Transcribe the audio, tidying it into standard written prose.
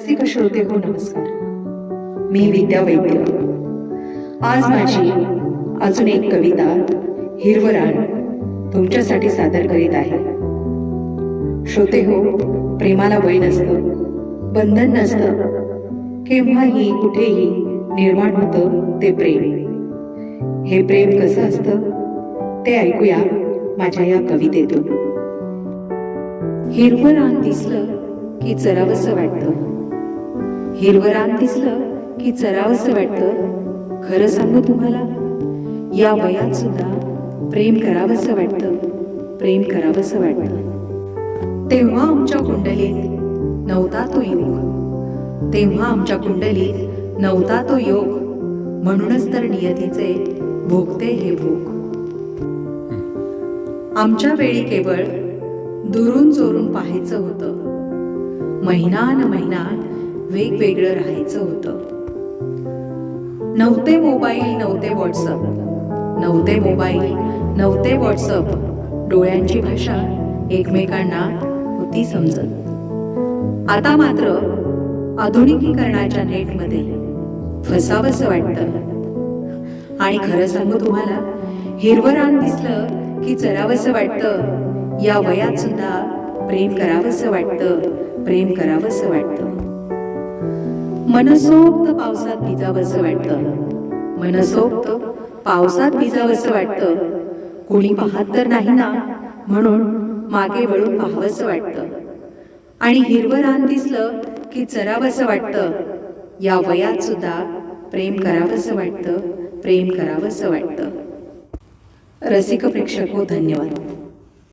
रसिक श्रोते हो नमस्कार. मी विद्या वैद्य. आज माझी अजून एक कविता हिरवरान तुमच्यासाठी सादर करीत आहे. श्रोते हो, प्रेमाला वय नसतं, बंधन नसतं, केव्हाही कुठेही निर्माण होतं ते प्रेम. हे प्रेम कसं असतं ते ऐकूया माझ्या या कवितेतून. हिरवं रान दिसलं की चरावंसं वाटतं, हिरवं रान दिसलं की चरावंसं वाटतं. खरं सांगू तुम्हाला, या वयात सुद्धा प्रेम करावंसं वाटतं, प्रेम करावंसं वाटतं. तेव्हा आमच्या कुंडलीत नव्हता तो योग, तेव्हा आमच्या कुंडलीत नव्हता तो योग. म्हणूनच तर नियतीचे भोगते हे भोग. आमच्या वेळी केवळ दुरून चोरून पाहायचं होतं, महिना न महिना वेगवेगळं राहायचं होतं. नव्हते मोबाईल, नव्हते व्हॉट्सअप, नव्हते मोबाईल, नव्हते व्हॉट्सअप. डोळ्यांची भाषा एकमेकांना होती समजत. आता मात्र आधुनिकीकरणाच्या नेटमध्ये फसावंसं वाटतं. आणि खरं सांगू तुम्हाला, हिरवं रान दिसलं की चरावंसं वाटतं. या वयात सुद्धा प्रेम करावंसं वाटतं, प्रेम करावंसं वाटतं. मनसोक्त पावसात भिजावंसं वाटतं, मनसोक्त पावसात भिजावंसं वाटतं. कोणी पाहत तर नाही ना म्हणून मागे वळून पाहावंसं वाटतं. आणि हिरवं रान दिसलं की चरावंसं वाटतं. या वयात सुद्धा प्रेम करावंसं वाटतं, प्रेम करावंसं वाटतं. रसिक प्रेक्षक हो, धन्यवाद.